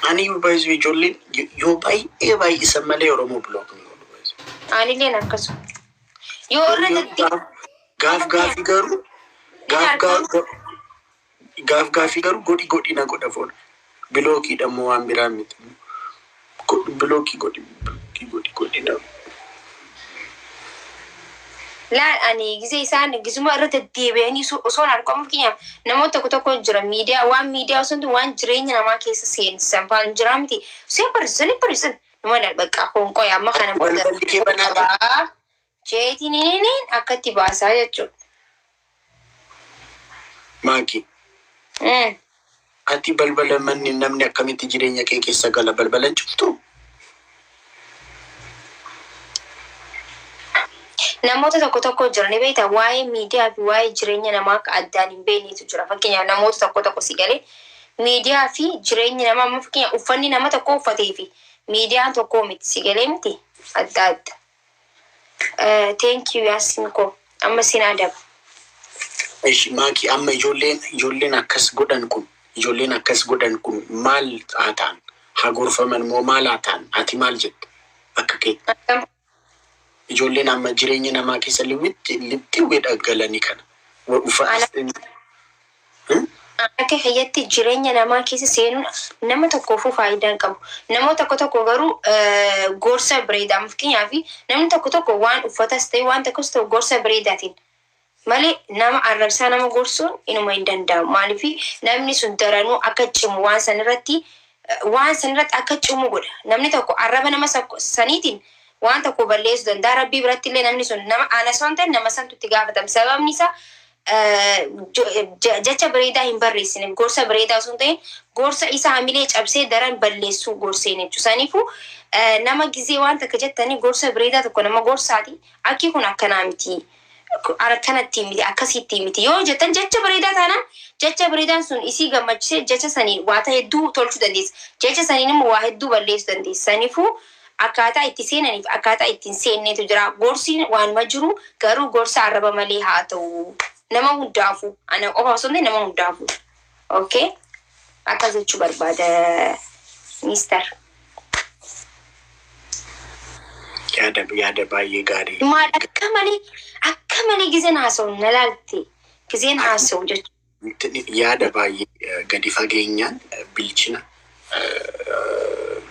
Ani yubayzu ijoolleen yoo baay'ee isammalee Oromoo blog ni godhu bayzu. Ani illee akkasu. Yoo irra datti gaafii garuu godhi na godha foon. Bilookii dhammoo waan biraa miti. Bilookii godhi na. Laan ani gisee isaan gisuma irra deddeebi'anii osoo argamu fakkiinyaaf namoota tokko jira miidiyaa osoo waan jireenya namaa keessa seensisan faan jira miti. Seen barsiisan nama bakka honqoo amma kana booda jeetiin akkatti baasaa jechuudha. Maaki. Ati balbala manni namni akkamitti jireenya kee keessa gala balbalan cuftu? Namoota tokko jirani beektaa waa'ee miidiyaa fi waa'ee jireenya namaa akka addaan hin beeknetu jira. Fakkeenyaaf namoota tokko si galee miidiyaa fi jireenya namaa amma fakkeenyaaf uffanni nama tokko uffatee fi miidiyaan tokko miti si galee miti adda. Thank you Yaasinko. Amma sin adaba. Ishi maaki amma ijoolleen akkas godhan kun maal ta'an? Hagorfaman moo maal ta'an? Ati maal jettu? Akka kee. Ijoolleen amma jireenya namaa keessa lixxi galanii kana. Akka fayyatti jireenya namaa keessa seenuun nama tokkoof faayidaa qabu. Namoota tokko garuu gorsa bareedaa fakkeenyaaf namni tokko waan uffatas ta'e waan tokkos ta'u gorsa bareedaatiin malee nama arrabsaa nama gorsuun inuma hin danda'amu. Maaliif namni sun daranuu akka cimu waan sanirratti akka cimu godha. Namni tokko arraba nama saniitiin waan tokko balleessu danda'a. Rabbii biratti illee namni sun nama aanasoo ta'e nama santu itti gaafatama. Sababni isaa jecha bareedaa hin barreessine gorsa bareedaa osoo hin ta'in gorsa isaa hamilee cabsee daran balleessuu gorseen jechuudha. Saniifuu nama gizee waan takka jettanii gorsa bareedaa tokko nama gorsaati. Akki kun akkanaa miti. Akkanatti miti akkasitti miti. Yoo jettan jecha bareedaa taanaan jecha bareedaan sun isii gammachisee jecha sanii waa hedduu tolchuu dandeessa. Jecha saniin immoo waa hedduu balleessuu dandeessa. Saniifuu akkaataa itti seenaniif akkaataa ittiin seenneetu jira. Gorsiin waanuma jiru garuu gorsa arraba malee haa ta'u. Nama hundaafu ana qofa osoo hin nama hundaafu. Okay? Akkas jechuu barbaada Mister. Yaada baay'ee gaarii. Maal akka malee gizeen haasa'u na laalte. Gizeen haasa'u jechuudha. Yaada baay'ee gadi fageenyaan bilchina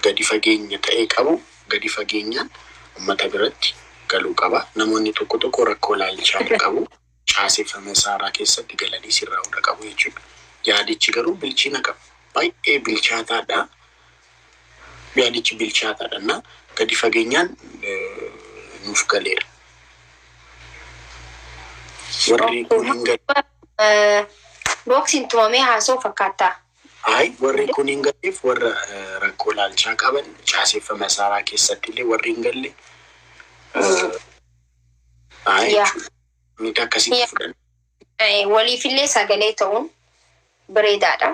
gadi fageenya ta'ee qabu gadi fageenyaan uummata biratti galuu qaba. Namoonni tokko rakkoo laalchaa qabu. Caaseffame saaraa keessatti galanii sirraa hunda qabu jechuudha. Yaadichi garuu bilchina qaba. Baay'ee bilchaataadha. Yaadichi bilchaataadha. Na gadi fageenyaan nuuf galeera. Warri kun hin galle. Boksiin tumamee haasa'u fakkaata. Warri kun hin galleef warra rakkoo laalchaa qaban caaseffame saaraa keessatti illee warri hin galle. Mita akkasitti fudhan. Waliifillee sagalee ta'uun bareedaadha.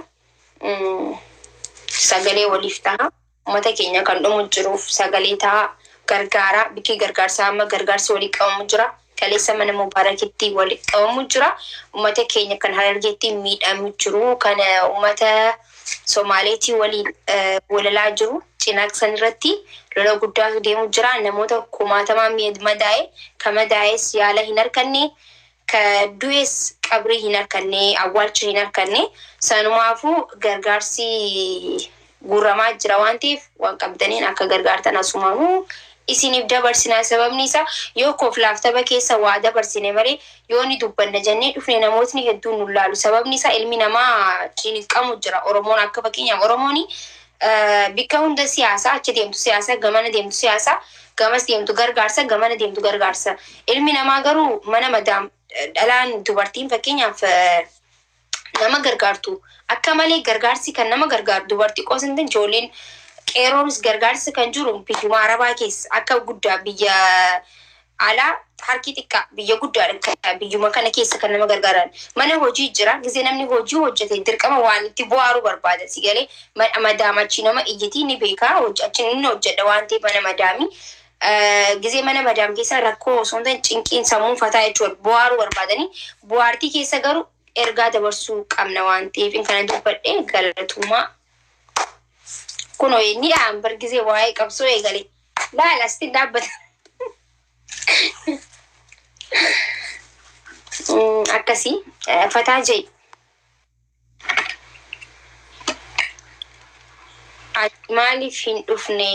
Sagalee waliif ta'a. Uummata keenya kan dhumu jiruuf sagalee ta'a. Gargaara. Bikki gargaarsaa amma gargaarsi walii qabamu jira. Kaleessa mana Mubaarakitti walii qabamu jira. Uummata keenya kan Harargeetti miidhamu jiru. Kan uummata Somaaleetii waliin walalaa jiru. Cinaaqsan irratti lola guddaa deemu jira. Namoota kumaatamaan madaa'e kan madaa'es yaala hin arganne ka du'es qabrii hin arganne awwaalcha hin arganne sanumaafuu gargaarsi guuramaa jira waan ta'eef waan qabdaniin akka gargaartan asumaafuu isiniif dabarsinaa. Sababni isaa yoo koflaaftaba keessa waa dabarsine malee yoo ni dubbanna jennee dhufne namootni hedduun nu laalu. Sababni isaa ilmi namaa ciniqamu jira. Oromoon akka fakkeenyaaf Oromooni bikka hunda siyaasaa achi deemtu siyaasaa gamana deemtu siyaasaa gamas deemtu gargaarsa gamana deemtu gargaarsa. Ilmi namaa garuu mana madaam dhalaan dubartiin fakkeenyaaf nama gargaartu akka malee gargaarsi kan nama gargaaru dubartii qoosinte ijoolleen qeeroonis gargaarsi kan jiru biyyuma Arabaa keessa akka guddaa biyya alaa harki xiqqaa biyya guddaa biyyuma kana keessa kan nama gargaaran. Mana hojii jira gizee namni hojii hojjete dirqama waan itti bu'aaru barbaada si galee madaamachi nama iyyitii ni beekaa hojjechin inni hojjedha waan ta'eef mana madaamii. Gizee mana madaam keessa rakkoo osoo hin cinqiin sammuu fataa jechuudha bu'aaru barbaadanii bu'aartii keessa garuu ergaa dabarsuu qabna waan ta'eef kana dubbadhee galatumaa. kuno inni ambar gize waa'ee qabsoo eegale laala asti dhaabbata akkasii fataa jee maaliif hin dhufne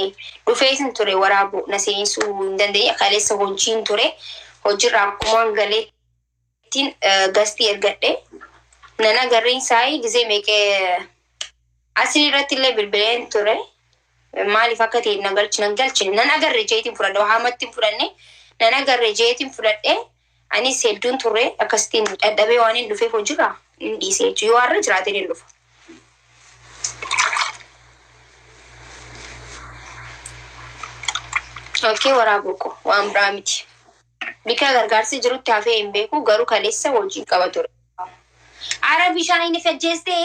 dhufeesin ture waraaboo na seensuu hin dandeenye kaleessa hojiin ture hojiirraa akkuma galeettiin gastii ergadhe nana garriin saayii gizee meeqee asili irratti illee bilbileen ture maaliif akka ta'e nagalchi nan agarre jeetiin fudhadhe waamattiin fudhanne nan agarre jeetiin fudhadhe anis hedduun ture akkasitiin dadhabee waan hin dhufeef hojiirraa hin dhiisee jechuudha yoo har'a jiraatee hin dhufa. Okay, waraaboko waan biraa miti. Bika gargaarsi jirutti hafee hin beeku garuu kaleessa hojii qaba ture. Ara bishaan inni fejjeeste.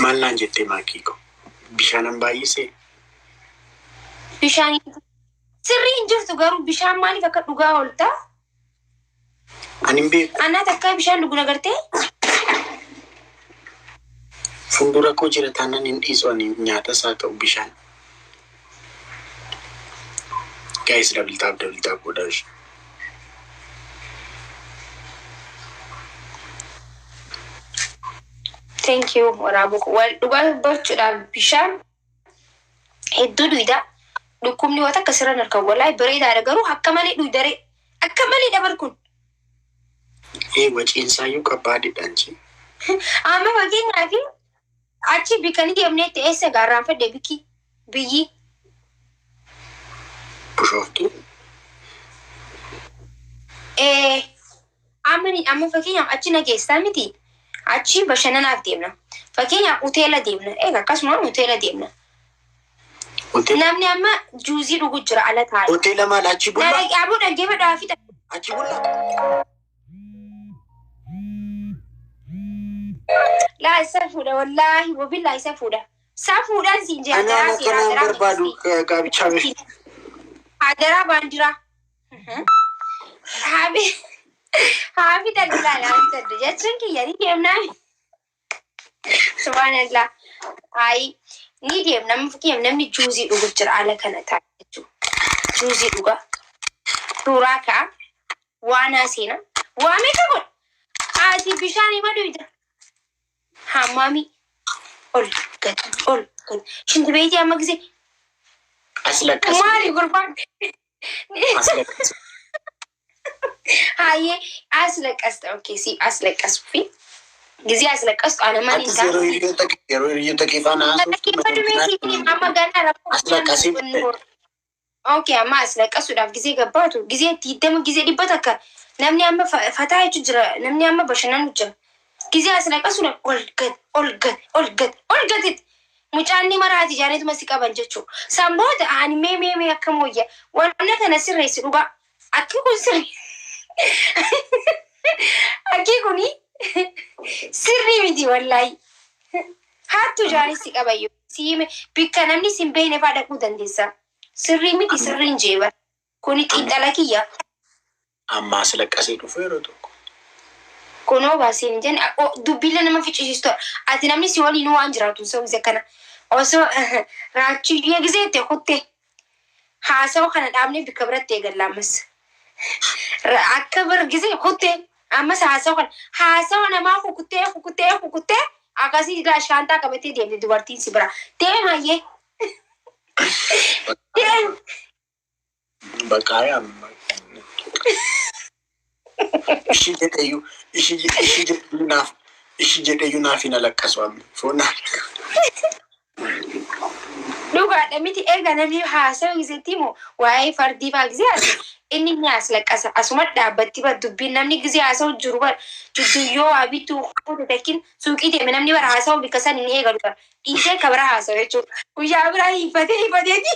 Maal naan jettee maakiiko? Bishaanan baay'isee? Bishaan sirrii hin jirtu garuu bishaan maaliif akka dhugaa oolta? Ani hin beeku. Annaa takkaa bishaan dhugu nagartee? Fuuldura koo jira taanaan hin dhiisu ani nyaata isaa ta'u bishaan. Guys, double tap godhaash. Thank you, waraaboko. Wal dhugaa bachuudhaaf bishaan hedduu dhuyda. Dhukkubni waan akka sirran harka walaa bareedaadha garuu akka malee dhuydare akka malee dabarkun. Waciinsaayyuu qabbaadidhaan jee. Amma fakkeenyaaf achi bikanii deemneetti eessa gaarraan fedhe biyyi. Bushooftuu. Amma fakkeenyaaf achi nageessaa miti. Achi bashannanaaf deemna. Fakkeenyaaf hoteela deemna. Akkasuma hoteela deemna. Namni amma juuzii dhugu jira ala taa'e. Hoteela maal achi bulla? Abuu dhaggeeffadhaa dhaafita. Achi bulla? Laa isa fuudha wallaahi wabillaa isa fuudha. Isaa fuudhaan siin jee hadaraa seera hadaraa barbaadu gaabichaa beeku. Hadaraa baandiraa. Haafi daldalaa laafi dadda jechuun kiyyanii deemnaa. Subhaanallah. Ayi ni deemna namni juuzii dhugu jira ala kana ta'a jechuudha. Juuzii dhuga. Suuraa ka'a. Waanaa seena. Waamee ka godha. Ati bishaanii maduyda. Hammami ol gad. Shinti beeyti amma gisee. Aslaqas. Maali gurbaan? Aslaqas. Hayyee aslaqas okay si aslaqas fi gisee aslaqas ana mani isaa. Yeroo hiriyoota keefaan haasoftu. Amma ganna rakkoo. Aslaqasii. Okay amma aslaqasuudhaaf gisee gabbaatu gisee tiidama gisee dhibbata akka namni amma fataa jechu jira namni amma bashannanu jira. Gisee aslaqasuudhaaf ol gad. Mucaanni maraati jaalatuma si qaban jechuudha. Samboota ani mee akka mooyya wanna kana sirreessi dhugaa. Akki kun sirri. Akki kuni sirri miti wallahi. Hattu jaanis si qabayyo. Siime bikka namni sin beekne faa dhaquu dandeessa. Sirri miti sirriin jeeba. Kuni xiinxala kiyya. Amma aslaqasee dhufu yeroo tokko. Kunoo baasiin jenni dubbiilla nama ficcisiistu. Ati namni si waliin waan jiraatu osoo gisee kana. Osoo raachiyyee giseette kutte. Haasawaa kana dhaabnee bikka biratti eegallaammas. Akka bir gisee kutte. Ammas haasawaa namaa kukuttee akkasii shaantaa qabatee deemte dubartiin si bira. Deem hayyee. Deem. Baqaayaa. Ishi jedheeyyuu naaf hin alaqqasu amma. Foonaa. Dhugaadha miti eega namni haasawaa giseetti immoo waa'ee fardii fa'aa gisee inni ni aslaqqasa. Asuma dhaabbatti bara dubbiin namni gisee haasawaa jiru bara judduyyoo abituu takkin suuqii deeme namni bara haasawaa bikka san inni eegalu bara dhiisee akka bara haasawaa jechuudha. Guyyaa biraa hiifateeti.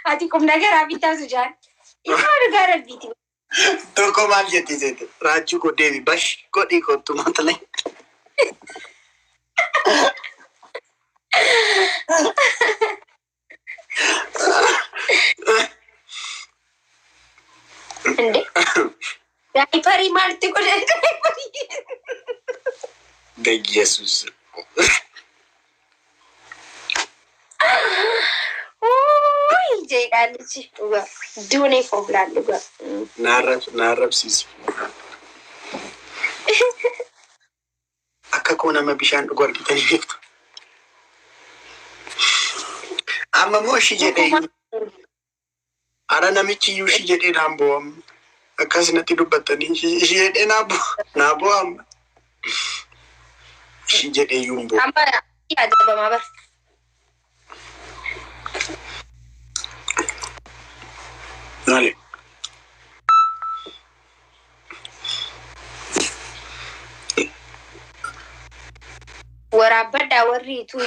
Ati qubna garaa bitaasu jaan. Isaa dhugaa rabbiiti. Tokko maal jettee seete? Raachuu koo deebi bash godhii kottu maatalee. Ande? Daa'iparii maalti godhan? Yesus Jeeqaalichi dhugaa duunee fooflaan dhugaa. Naarrabsiisi. Akka koo nama bishaan dhugu argitanii beektu. Amma moo shi jedhee ara namichi iyyuu shi jedhee naan bo'amu. Akkasinatti dubbattanii shi jedhee naa bo'amu. Shi jedhee iyyuu hin bo'amu. Amma yaadabamaa bar. Maali? Waraabadhaa warriitu.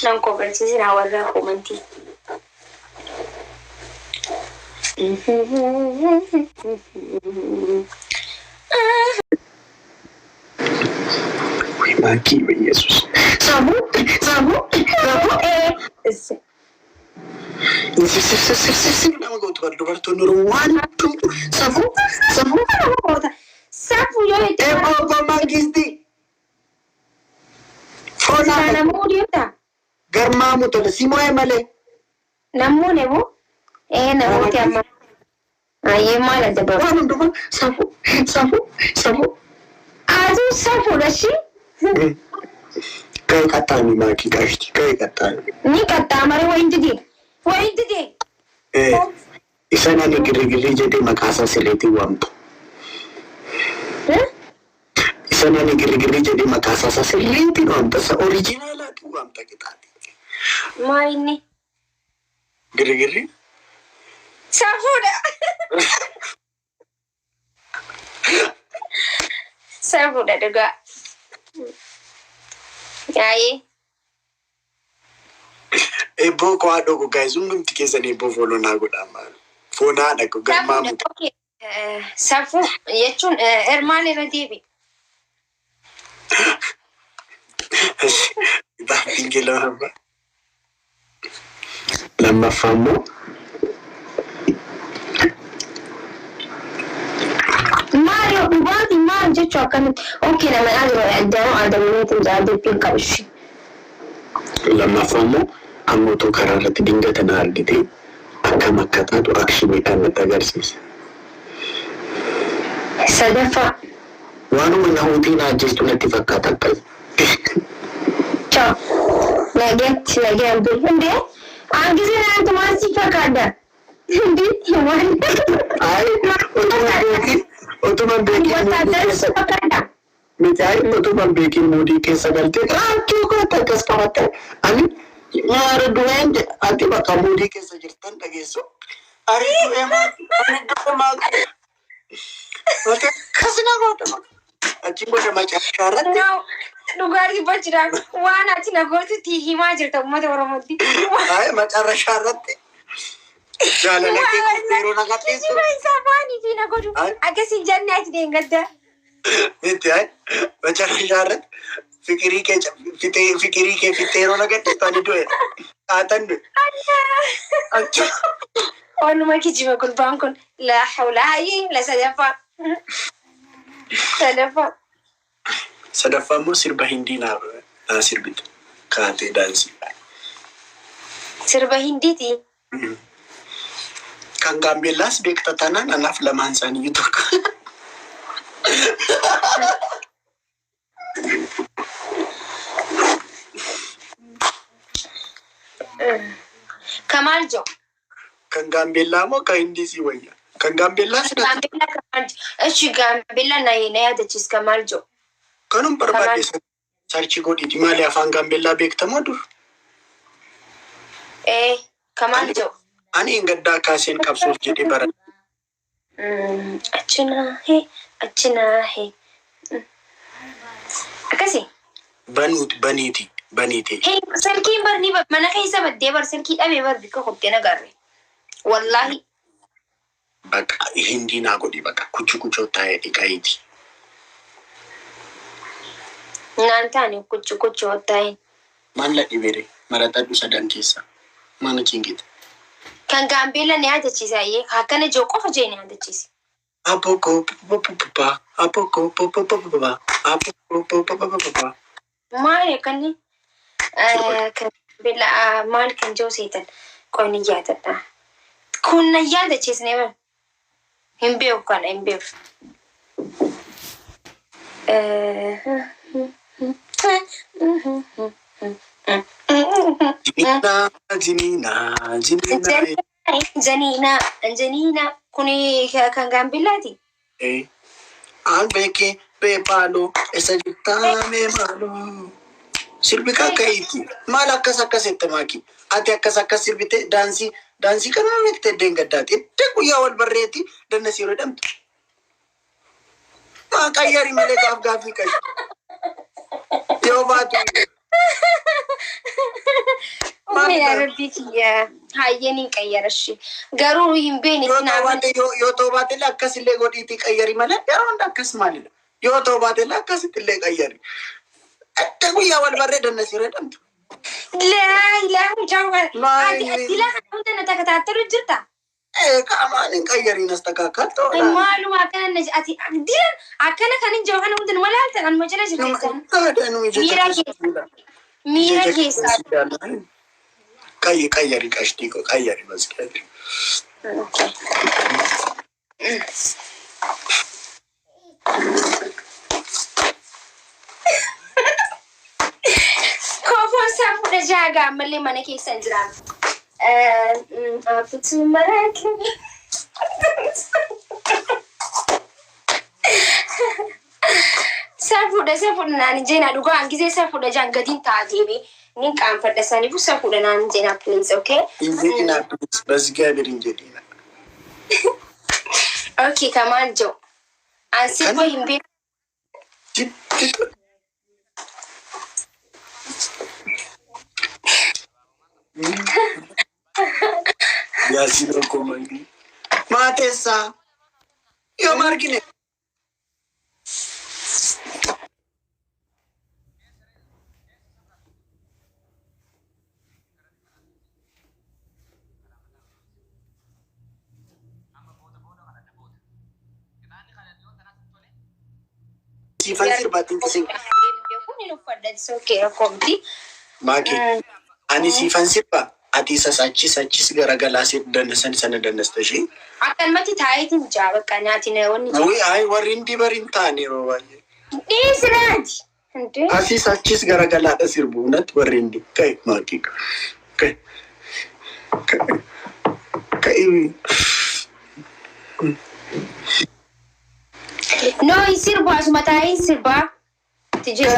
Nan kobalchiisin warra komantii. Maki Yesus. Sabu. Nama gootu kan dubartoonni yeroo waan Sabu yoo itti Mangisti. Foonaa namuu deemta. garmaamu tola simoo'ee malee. Namoonni moo? Namooti amma. Ayyee maal adda ba'a? Waan hundumaa safu. Aduu safuudha shi. Ka'ee qaxxaamii maakii qaashti ka'ee qaxxaamii. Ni qaxxaamare wayin didee. Isa nani girigirrii jedhee maqaasaa sirreetiin waamta. Isa nani girigirrii jedhee maqaasaa sirreetiin waamta. Isa oriijinaalaatiin waamta qixaati. Maa inni? Girigirrii? Safuudha. Safuudha dhugaa. Yaa'ee. Eebboo koo haadhoo koo gaa'is hundumti keessan eebboo foonoo naa godhaa maal? Foonaa dhaqu garmaamu. Safuu jechuun hirmaan irra deebi. Baafin gilama. Lammaffaa immoo Mario dhugaatii maal jechuu akkamitti? Ookee nama aadamuutiin jaallattiin qabshi. lammaffaa immoo ammootuu karaa irratti dingata na argite akkam akka taatu akshiniidhaan natti agarsiisa. Sadaffaa. Waanuma nahuutiin ajjeestu natti fakkaata akkas. Ciao. Nagaan hundee aangisee naantu maasii fakkaata. Utuma beekin moodii keessa galtee raachuu koota akkas qabatte ani nyaara du'een ati bakka moodii keessa jirtan dhageessu ari du'ee maati kasina goota achi goota macaashaarratti dhugaatii bachidhaan waan ati na gootutti himaa jirta uummata Oromootti. Macaarashaarratti jaalala keessa yeroo nagadhiisu. Isaa waanii fi na godhu akkasii jannaa ati deengadda. Itti macaarashaarratti fikirii kee fixee yeroo nagadhiisu ani du'e haatan du'e. Waanuma kijiba gurbaan kun la hawla hayyee la sadaffaa. Sadaffaa immoo sirba hindii naa sirbitu kaatee daansii. Sirba hindiiti. Kan gaambeellaas beekta taanaan anaaf lamaan isaanii tokko. Kamaal joo. Kan gaambeellaa moo kan hindii sii wayya? Kan gaambeellaa sida. Gaambeellaa Kamaal joo. Echi gaambeellaa na yaadachiis Kamaal joo. Kanum barbaadeessa sarchi godhiiti maali afaan gaambeellaa beektamoo dur? Kamaal joo. Ani hin gaddaa kaaseen qabsuuf jedhee bara. Achinaa hee. Akkasii. Baniiti. Sarkiin barni mana keessa baddee bar sarkii dhabee bar bika qottee nagarre. Wallaahi. Bakka hindii naa godhi bakka kuchuu taa'ee dhiqayiiti. Naan taane kuchuu taa'een. Maal la dhibere maraxadhu sadan keessa mana cingite. Kan gaambeella ni yaadachiisa akkana joo qofa jee ni yaadachiisa. Apoko papa. Apoko papa. Apoko papa. Maal kanni kan billa maal kan joositan qoonni yaadadha. Kun na yaadachiisnee bara. Hin beeku kana hin beeku. Janina kuni kan gambillaati. An beke bepalo esa jutame malo. Sirbi kakkaiti. Maal akkas itti maaki. Ati akkas sirbite daansii kana miti dengaddaati. Itti guyyaa wal barreeti danna siiroo dhamtu. Maa qayyari malee gaaffii qabu. Yoo baatu. Yaa rabbii kiyya hayyanii qayyarashi. Garuu hin beekne yoo ta'u baate akkasillee godhiitii qayyari malee yeroo hunda akkas maalidha. Yoo ta'u baate akkasittillee qayyari. Itti guyyaa wal barree danna siiroo dhamtu. Ilaahu jaawwal. Ati lafa hunda na takataataru jirta. Qaamaan hin qayyariin as takaakaltu. Maaluma akkana ati dilan akkana kan hin jawwan hundi wal haaltan anuma jala jirteessan. Miira keessaa. Qayyari qashtii ko qayyari masqeeti. Koofoon isaa fuudha jaagaa ammallee mana keessa hin jiraan. Afuutu maraaki. Safuudha naan jeena dhugaa hangisee safuudha jaan gadiin taa'ateemi. Nin qaanfadha saniifu safuudha naan jeena please okay? Injedina please basgaadir injedina. Okay kamaan jiru. Ansi koo hin beeku. Yaasino komandi. Mateessa. Yoo margine. Sifan sirbatin kising. Maki. Ani sifan sirba. Ati sachis garagalas dandasan sana dandastashi. Akan mati taayitin jawab kanati na wani. Ui ay warindi barintani rowaye. Israj. Asi sachis garagala sirbu nat warindi. Kai maki. Kai. No isirbu asumata isirba.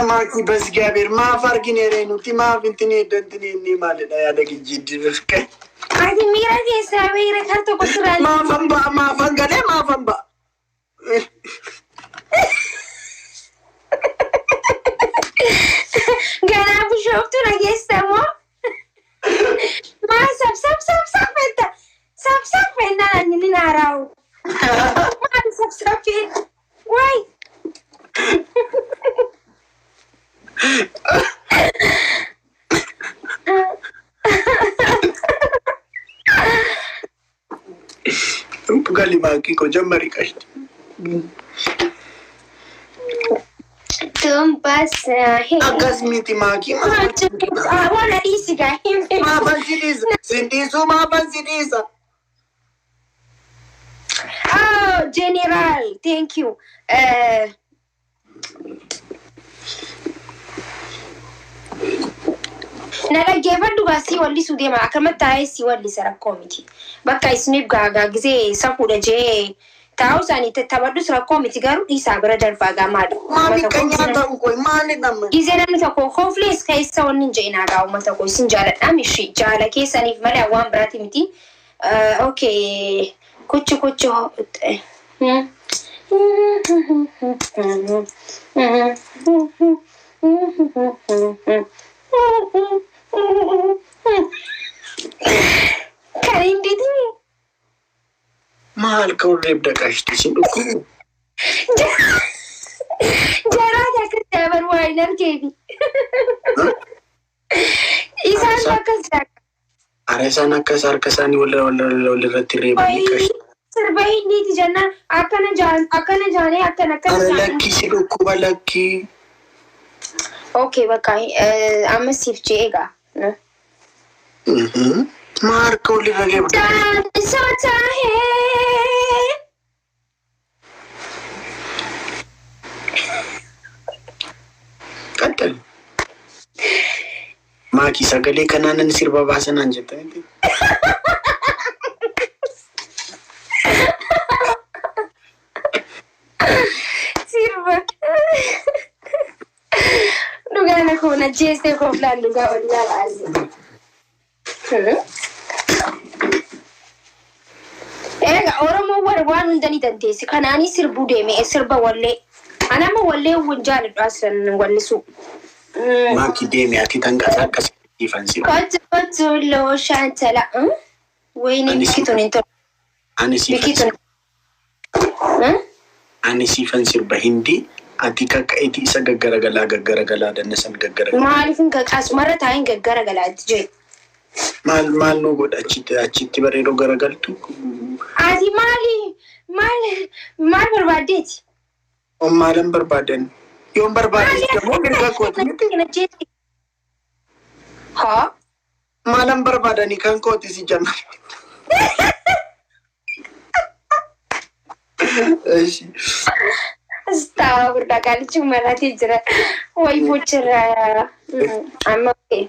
Maki bas gabir ma fargine renuti ma vintini dentini ni malida ya dagi jiddi kai. Ati mira kesa mira karto kosuran. Ma fangale ma famba. Gana bushoftu na kesa mo. Ma sab penta. Sab penta na nini narau. Ma sab penta. Why? Gali maki ko jamari kashti. Tumbas Akas miti maki ma. Wana isiga him. Ma bansidiza. Sindizo ma bansidiza. Oh, General, thank you. Nalaggeeffadhu baasii wallisuu deema akkama taa'ee si wallisa rakkoo miti. Bakka isiniif gaagaagisee safuudha jee taa'u isaanii taphadhus rakkoo miti garuu dhiisaa bira darbaa gaamaadha. Maami kan nyaatamu koy maali dhamma. Gizee namni tokko kooflees keessa wanni hin je'inaa gaa uummata koo isin jaaladhaa mishii jaala keessaniif malee waan biraati miti. Okay kuchi. Kan hindi din. Mahal ka urib da kashti sinduku. Jarada ka winer kebi. Isan bakas dak. Are sana kasar kasani wala rati reba ni kashti. Sirbahinni ti jennaan akkana jaanee akkana Ara lakki si dhukkuba lakki. Okay, bakka amma siif jee egaa. Marka olirra geeba. Daansaa taahee. Qaxxal. Maakii sagalee kanaanan sirba baasanaan jettanitti. Sirba. Dhugaana koona jeestee kooflaan dhugaa wallaa baasee. Egaa Oromoo waan hundanii dandeessi. Kanaanis sirbuu deeme sirba wallee. Anama wallee jaaladhu asiran wallisu. Maakii deeme ati tanqasaa akkasii fansiba. Kottu loo shaantala. Wayini bikituun hin tolu. Ani siifan sirba hindi. Ati kaka'eeti isa gaggaragalaa dannasan gaggaragalaa. Maaliifin akkasumarra taa'in gaggaragalaa jee. Maal nu godha achitti bareedoo garagaltu. Ati maal barbaaddeeti? Maalan barbaadan? Yoon barbaadees immoo mirga kooti. Haa? Maalan barbaadanii kan kooti si jamma. Stop, udah kali cuma nanti jera. Woi bocor. I'm okay.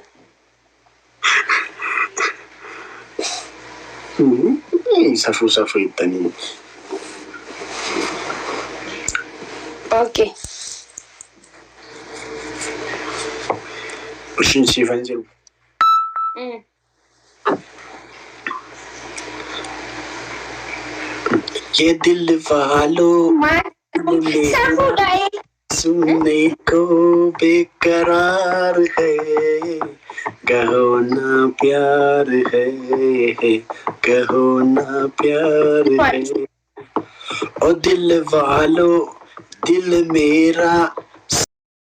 Safu itani. Okay. Ushin sifan ziru. ये दिल वालों सुनने को बेकरार है कहो ना प्यार है कहो ना प्यार है ओ दिल वालों दिल मेरा